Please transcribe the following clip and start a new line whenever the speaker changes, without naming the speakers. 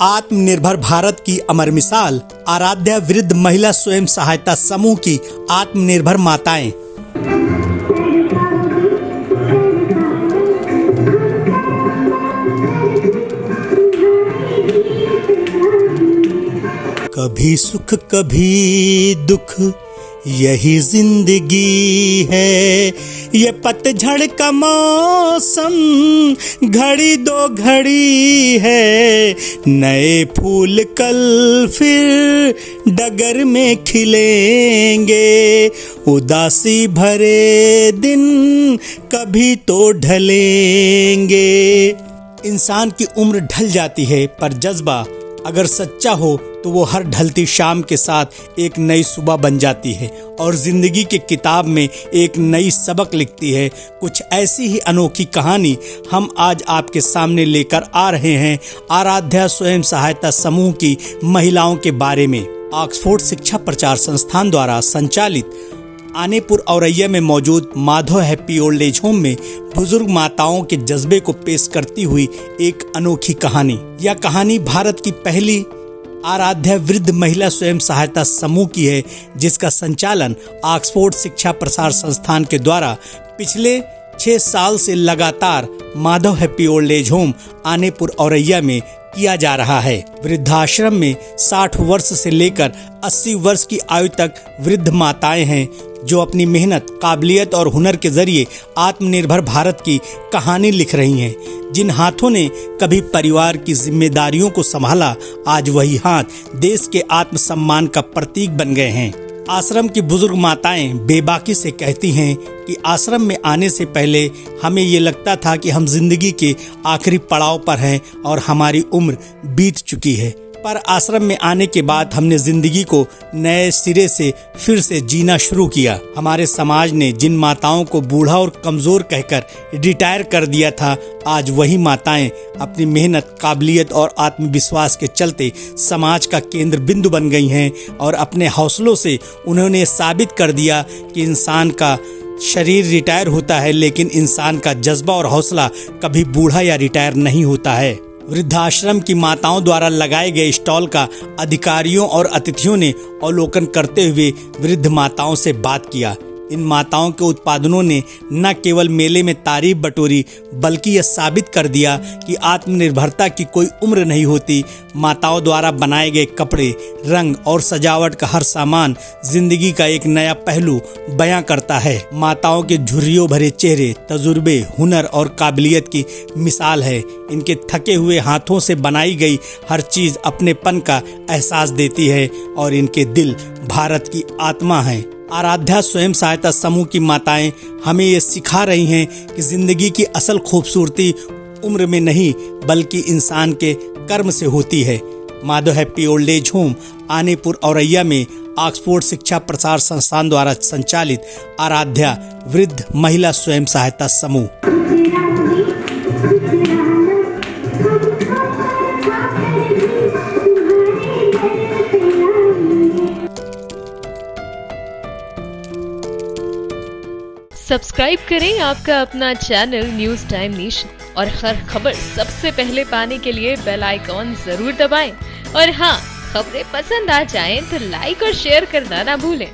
आत्मनिर्भर भारत की अमर मिसाल आराध्या वृद्ध महिला स्वयं सहायता समूह की आत्मनिर्भर माताएं। कभी सुख कभी दुख यही जिंदगी है, ये पतझड़ का मौसम घड़ी दो घड़ी है, नए फूल कल फिर डगर में खिलेंगे, उदासी भरे दिन कभी तो ढलेंगे। इंसान की उम्र ढल जाती है, पर जज्बा अगर सच्चा हो तो वो हर ढलती शाम के साथ एक नई सुबह बन जाती है और जिंदगी की किताब में एक नई सबक लिखती है। कुछ ऐसी ही अनोखी कहानी हम आज आपके सामने लेकर आ रहे हैं आराध्या स्वयं सहायता समूह की महिलाओं के बारे में। ऑक्सफोर्ड शिक्षा प्रचार संस्थान द्वारा संचालित आनेपुर औरैया में मौजूद Madhav happy old age home में बुजुर्ग माताओं के जज्बे को पेश करती हुई एक अनोखी कहानी। यह कहानी भारत की पहली आराध्या वृद्ध महिला स्वयं सहायता समूह की है, जिसका संचालन ऑक्सफोर्ड शिक्षा प्रसार संस्थान के द्वारा पिछले 6 साल से लगातार Madhav happy old age home Anepur Auraiya में किया जा रहा है। वृद्धाश्रम में 60 वर्ष से लेकर 80 वर्ष की आयु तक वृद्ध माताएं हैं, जो अपनी मेहनत, काबिलियत और हुनर के जरिए आत्मनिर्भर भारत की कहानी लिख रही हैं। जिन हाथों ने कभी परिवार की जिम्मेदारियों को संभाला, आज वही हाथ देश के आत्मसम्मान का प्रतीक बन गए हैं। आश्रम की बुजुर्ग माताएं बेबाकी से कहती हैं कि आश्रम में आने से पहले हमें ये लगता था कि हम जिंदगी के आखिरी पड़ाव पर हैं और हमारी उम्र बीत चुकी है, पर आश्रम में आने के बाद हमने जिंदगी को नए सिरे से फिर से जीना शुरू किया। हमारे समाज ने जिन माताओं को बूढ़ा और कमजोर कहकर रिटायर कर दिया था, आज वही माताएं अपनी मेहनत, काबिलियत और आत्मविश्वास के चलते समाज का केंद्र बिंदु बन गई हैं और अपने हौसलों से उन्होंने साबित कर दिया कि इंसान का शरीर रिटायर होता है, लेकिन इंसान का जज्बा और हौसला कभी बूढ़ा या रिटायर नहीं होता है। वृद्धाश्रम की माताओं द्वारा लगाए गए स्टॉल का अधिकारियों और अतिथियों ने अवलोकन करते हुए वृद्ध माताओं से बात किया। इन माताओं के उत्पादनों ने न केवल मेले में तारीफ बटोरी, बल्कि यह साबित कर दिया कि आत्मनिर्भरता की कोई उम्र नहीं होती। माताओं द्वारा बनाए गए कपड़े, रंग और सजावट का हर सामान जिंदगी का एक नया पहलू बयां करता है। माताओं के झुर्रियों भरे चेहरे तजुर्बे, हुनर और काबिलियत की मिसाल है। इनके थके हुए हाथों से बनाई गई हर चीज अपनेपन का एहसास देती है और इनके दिल भारत की आत्मा हैं। आराध्या स्वयं सहायता समूह की माताएं हमें ये सिखा रही हैं कि जिंदगी की असल खूबसूरती उम्र में नहीं, बल्कि इंसान के कर्म से होती है। Madhav happy old age home Anepur Auraiya में ऑक्सफोर्ड शिक्षा प्रसार संस्थान द्वारा संचालित आराध्या वृद्ध महिला स्वयं सहायता समूह।
सब्सक्राइब करें आपका अपना चैनल न्यूज टाइम नेशन और हर खबर सबसे पहले पाने के लिए बेल आइकॉन जरूर दबाएं। और हाँ, खबरें पसंद आ जाएं तो लाइक और शेयर करना ना भूलें।